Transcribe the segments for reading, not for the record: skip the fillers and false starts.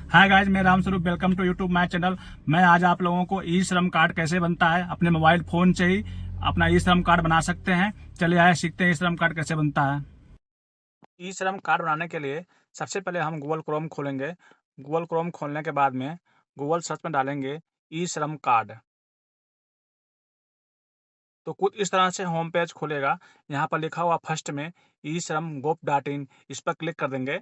Hi guys, मैं Ram Swaroop. Welcome to YouTube my channel. मैं आज आप लोगों को ई श्रम कार्ड कैसे बनता है, अपने मोबाइल फोन से ही अपना ई श्रम कार्ड बना सकते हैं। चलिए आए सीखते हैं ई श्रम कार्ड कैसे बनता है। ई श्रम कार्ड बनाने के लिए सबसे पहले हम गूगल क्रोम खोलेंगे। गूगल क्रोम खोलने के बाद में गूगल सर्च में डालेंगे ई श्रम कार्ड। तो कुछ इस तरह से होम पेज खुलेगा। यहाँ पर लिखा हुआ फर्स्ट में ई श्रम gov.in, इस पर क्लिक कर देंगे।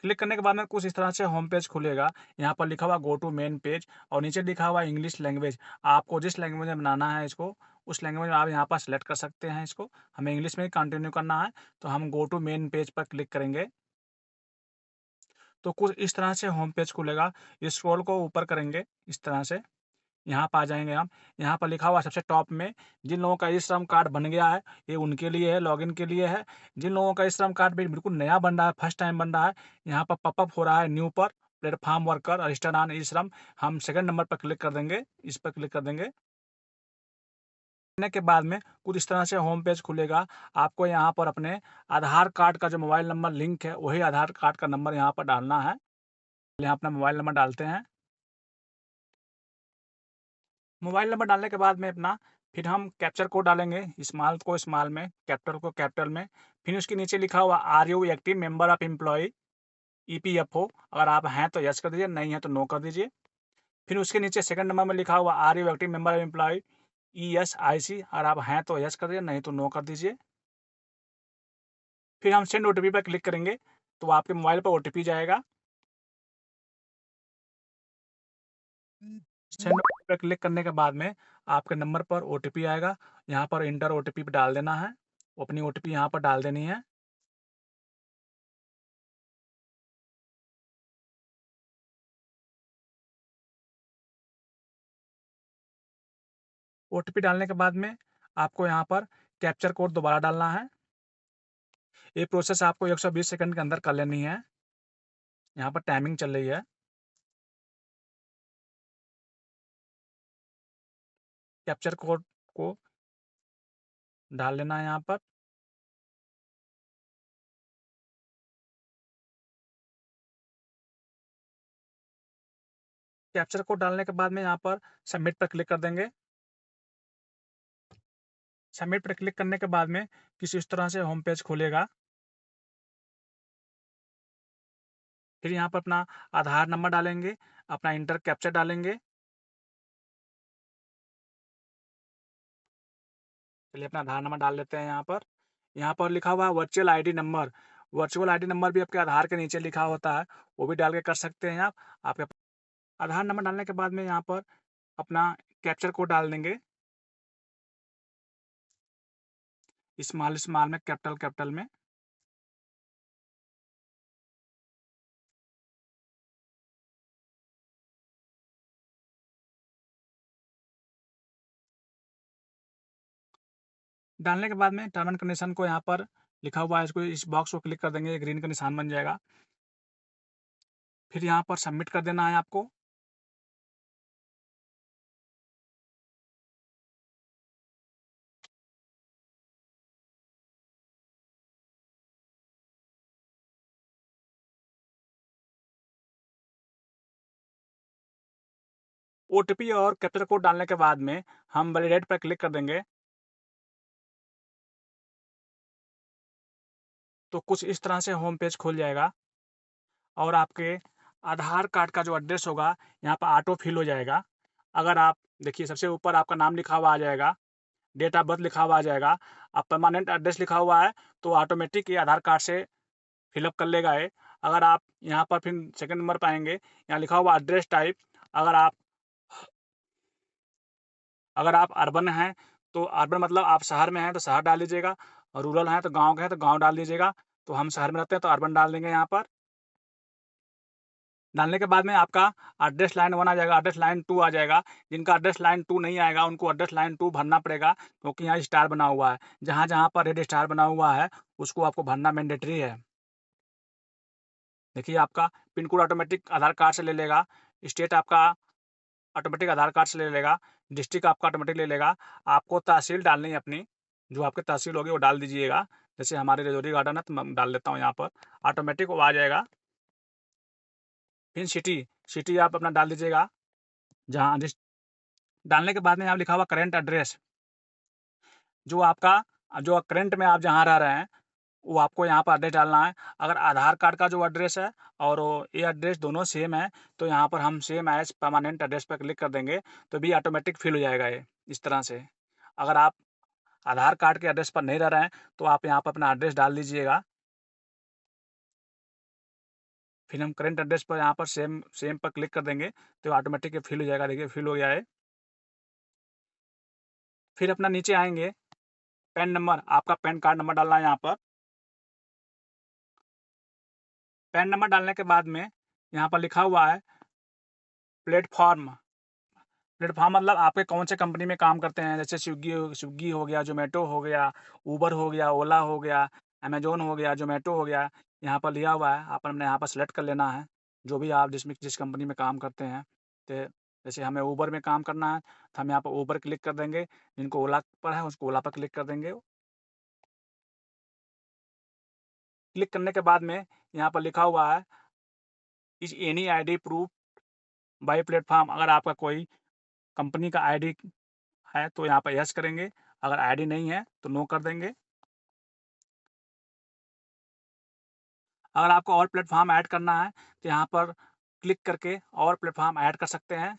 क्लिक करने के बाद में कुछ इस तरह से होम पेज खुलेगा। यहाँ पर लिखा हुआ गो टू मेन पेज और नीचे लिखा हुआ इंग्लिश लैंग्वेज। आपको जिस लैंग्वेज में बनाना है इसको, उस लैंग्वेज में आप यहाँ पर सेलेक्ट कर सकते हैं इसको। हमें इंग्लिश में ही कंटिन्यू करना है, तो हम गो टू मेन पेज पर क्लिक करेंगे। तो कुछ इस तरह से होम पेज खुलेगा। स्क्रॉल को ऊपर करेंगे इस तरह से, यहाँ पर आ जाएंगे हम। यहाँ पर लिखा हुआ सबसे टॉप में, जिन लोगों का ई श्रम कार्ड बन गया है ये उनके लिए है, लॉगिन के लिए है। जिन लोगों का ई श्रम कार्ड भी बिल्कुल नया बन रहा है, फर्स्ट टाइम बन रहा है, यहाँ पर पॉपअप हो रहा है न्यू पर प्लेटफॉर्म वर्कर रजिस्टर ऑन ई श्रम। हम सेकंड नंबर पर क्लिक कर देंगे, इस पर क्लिक कर देंगे। करने के बाद में कुछ इस तरह से होम पेज खुलेगा। आपको यहाँ पर अपने आधार कार्ड का जो मोबाइल नंबर लिंक है, वही आधार कार्ड का नंबर यहाँ पर डालना है। यहाँ अपना मोबाइल नंबर डालते हैं। मोबाइल नंबर डालने के बाद में अपना फिर हम कैप्चर कोड डालेंगे, स्मॉल को स्मॉल में, कैपिटल को कैपिटल में। फिर उसके नीचे लिखा हुआ are you active member of employ EPFO, अगर आप हैं तो यस कर दीजिए, नहीं है तो नो कर दीजिए। फिर उसके नीचे सेकंड नंबर में लिखा हुआ are you active member of employ ESIC, अगर आप हैं तो यस कर दीजिए, नहीं तो नो कर दीजिए। फिर हम सेंड ओटीपी पर क्लिक करेंगे तो आपके मोबाइल पर ओटीपी जाएगा। सेंड ओटीपी पर क्लिक करने के बाद में आपके नंबर पर ओटीपी आएगा। यहाँ पर इंटर ओटीपी डाल देना है, अपनी ओटीपी यहाँ पर डाल देनी है। ओटीपी डालने के बाद में आपको यहाँ पर कैप्चर कोड दोबारा डालना है। ये प्रोसेस आपको 120 सेकंड के अंदर कर लेनी है। यहाँ पर टाइमिंग चल रही है। कैप्चर कोड को डाल लेना है यहाँ पर। कैप्चर कोड डालने के बाद में यहाँ पर सबमिट पर क्लिक कर देंगे। सबमिट पर क्लिक करने के बाद में किसी इस तरह से होम पेज खुलेगा। फिर यहाँ पर अपना आधार नंबर डालेंगे, अपना इंटर कैप्चर डालेंगे। चलिए अपना आधार नंबर डाल लेते हैं यहाँ पर। यहाँ पर लिखा हुआ है virtual ID number. Virtual ID number भी आपके आधार के नीचे लिखा होता है, वो भी डाल के कर सकते हैं आप। आपके आधार नंबर डालने के बाद में यहाँ पर अपना कैप्चर कोड डाल देंगे, स्मॉल स्मॉल में, कैपिटल कैपिटल में। डालने के बाद में टर्म एंड कंडीशन को यहाँ पर लिखा हुआ है, इसको इस बॉक्स को क्लिक कर देंगे, ग्रीन का निशान बन जाएगा। फिर यहाँ पर सबमिट कर देना है आपको। ओटीपी और कैप्चर कोड डालने के बाद में हम वैलिडेट पर क्लिक कर देंगे। तो कुछ इस तरह से होम पेज खुल जाएगा और आपके आधार कार्ड का जो एड्रेस होगा यहाँ पर ऑटो फिल हो जाएगा। अगर आप देखिए, सबसे ऊपर आपका नाम लिखा हुआ आ जाएगा, डेट ऑफ बर्थ लिखा हुआ आ जाएगा। अब परमानेंट एड्रेस लिखा हुआ है तो ऑटोमेटिक ये आधार कार्ड से फिलअप कर लेगा ये। अगर आप यहाँ पर फिर सेकंड नंबर पर आएँगे, यहाँ लिखा हुआ एड्रेस टाइप। अगर आप अगर आप अर्बन हैं तो अर्बन मतलब आप शहर में हैं तो शहर डाल दीजिएगा, और रूरल हैं तो गाँव के हैं तो गाँव डाल दीजिएगा। तो हम शहर में रहते हैं तो अर्बन डाल देंगे यहाँ पर। डालने के बाद में आपका एड्रेस लाइन 1 आ जाएगा, एड्रेस लाइन 2 आ जाएगा। जिनका एड्रेस लाइन 2 नहीं आएगा उनको एड्रेस लाइन 2 भरना पड़ेगा, क्योंकि यहाँ स्टार बना हुआ है। जहाँ-जहाँ पर रेड स्टार बना हुआ है उसको आपको भरना मैंडेटरी है। देखिए, आपका पिन कोड ऑटोमेटिक आधार कार्ड से ले लेगा, स्टेट आपका ऑटोमेटिक आधार कार्ड से ले लेगा, डिस्ट्रिक्ट आपका ऑटोमेटिक ले लेगा। आपको तहसील डालनी है अपनी, जो आपकी तहसील होगी वो डाल दीजिएगा। जैसे हमारे रजौरी गार्डन है तो मैं डाल देता हूँ यहाँ पर, ऑटोमेटिक वो आ जाएगा। फिर सिटी आप अपना डाल दीजिएगा। जहाँ जिस डालने के बाद में यहाँ लिखा हुआ करेंट एड्रेस, जो करंट में आप जहाँ रह रहे हैं, वो आपको यहाँ पर एड्रेस डालना है। अगर आधार कार्ड का जो एड्रेस है और ये एड्रेस दोनों सेम है, तो यहाँ पर हम सेम एज़ परमानेंट एड्रेस पर क्लिक कर देंगे, तो भी ऑटोमेटिक फिल हो जाएगा ये, इस तरह से। अगर आप आधार कार्ड के एड्रेस पर नहीं रह रहे हैं, तो आप यहाँ पर अपना एड्रेस डाल दीजिएगा। फिर हम करंट एड्रेस पर यहाँ पर सेम पर क्लिक कर देंगे, तो ऑटोमेटिक ये फिल हो जाएगा। देखिए फिल हो गया है। फिर अपना नीचे आएँगे, पैन नंबर, आपका पैन कार्ड नंबर डालना है यहाँ पर। पैन नंबर डालने के बाद में यहाँ पर लिखा हुआ है प्लेटफ़ॉर्म। प्लेटफ़ॉर्म मतलब आपके कौन से कंपनी में काम करते हैं, जैसे स्विग्गी हो गया, ज़ोमैटो हो गया, उबर हो गया, ओला हो गया, अमेज़न हो गया, ज़ोमैटो हो गया। यहाँ पर लिया हुआ है, आपने यहाँ पर सेलेक्ट कर लेना है, जो भी आप जिस कंपनी में काम करते हैं। तो जैसे हमें उबर में काम करना है, तो हम यहाँ पर उबर क्लिक कर देंगे। जिनको ओला पर है, उसको ओला पर क्लिक कर देंगे। क्लिक करने के बाद में यहाँ पर लिखा हुआ है is any ID proof by platform. अगर आपका कोई कंपनी का आईडी है, तो यहाँ पर यस करेंगे। अगर आईडी नहीं है, तो नो कर देंगे। अगर आपको और प्लेटफ़ॉर्म ऐड करना है, तो यहाँ पर क्लिक करके और प्लेटफ़ॉर्म ऐड कर सकते हैं।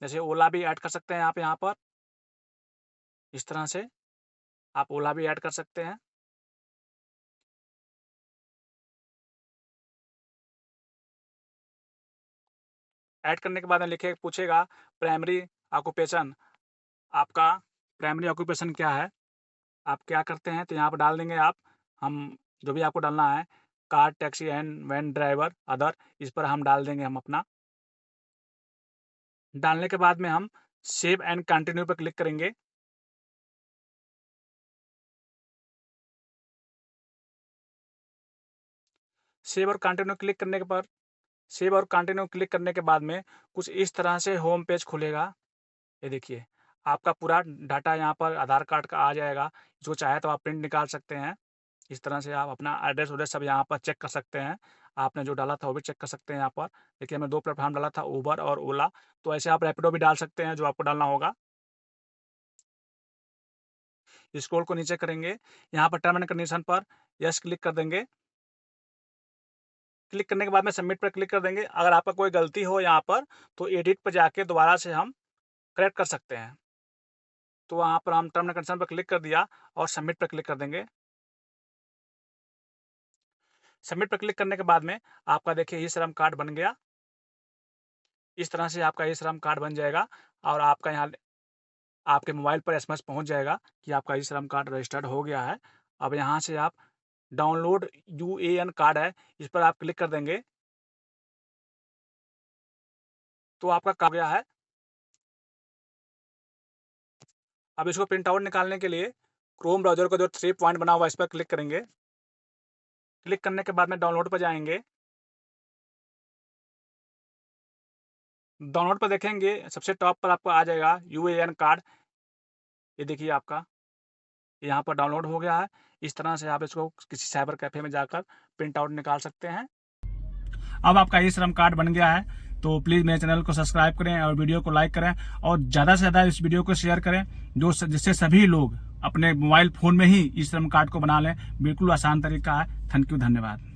जैसे ओला भी ऐड कर सकते हैं आप यहाँ पर। इस तरह से आप ओला भी ऐड कर सकते हैं। ऐड करने के बाद में पूछेगा प्राइमरी ऑक्यूपेशन, आपका प्राइमरी ऑक्यूपेशन क्या है? आप क्या करते हैं? तो यहाँ पर डाल देंगे आप। हम जो भी आपको डालना है, car, taxi and van driver, other, इस पर हम डाल देंगे हम अपना। डालने के बाद में हम सेव एंड कंटिन्यू पर क्लिक करेंगे। सेव और कंटिन्यू क्लिक करने के बाद में कुछ इस तरह से होम पेज खुलेगा। ये देखिए, आपका पूरा डाटा यहाँ पर आधार कार्ड का आ जाएगा। जो चाहे तो आप प्रिंट निकाल सकते हैं। इस तरह से आप अपना एड्रेस वड्रेस सब यहाँ पर चेक कर सकते हैं। आपने जो डाला था वो भी चेक कर सकते हैं यहाँ पर। देखिए, हमने 2 प्लेटफ़ॉर्म डाला था, उबर और ओला। तो ऐसे आप रैपिडो भी डाल सकते हैं, जो आपको डालना होगा। स्क्रॉल को नीचे करेंगे, यहाँ पर टर्म एंड कंडीशन पर यस क्लिक कर देंगे। क्लिक करने के बाद में सबमिट पर क्लिक कर देंगे। अगर आपका कोई गलती हो यहाँ पर, तो एडिट पर जाके दोबारा से हम करेक्ट कर सकते हैं। तो वहाँ पर हम टर्म एंड कंडीशन पर क्लिक कर दिया और सबमिट पर क्लिक कर देंगे। सबमिट पर क्लिक करने के बाद में आपका देखिए ई श्रम कार्ड बन गया। इस तरह से आपका ई श्रम कार्ड बन जाएगा और आपका यहाँ आपके मोबाइल पर एसएमएस पहुँच जाएगा कि आपका ई श्रम कार्ड रजिस्टर्ड हो गया है। अब यहाँ से आप डाउनलोड यूएएन कार्ड है, इस पर आप क्लिक कर देंगे। तो आपका कार्ड गया है। अब इसको प्रिंट आउट निकालने के लिए क्रोम ब्राउज़र का जो 3 पॉइंट बना हुआ है, इस पर क्लिक करेंगे। क्लिक करने के बाद में डाउनलोड पर जाएँगे। डाउनलोड पर देखेंगे, सबसे टॉप पर आपको आ जाएगा यूएएन कार्ड। ये देखिए आपका यहाँ पर डाउनलोड हो गया है। इस तरह से आप इसको किसी साइबर कैफ़े में जाकर प्रिंट आउट निकाल सकते हैं। अब आपका ई श्रम कार्ड बन गया है। तो प्लीज़ मेरे चैनल को सब्सक्राइब करें और वीडियो को लाइक करें और ज़्यादा से ज़्यादा इस वीडियो को शेयर करें, जिससे सभी लोग अपने मोबाइल फ़ोन में ही ई श्रम कार्ड को बना लें। बिल्कुल आसान तरीका है। थैंक यू, धन्यवाद।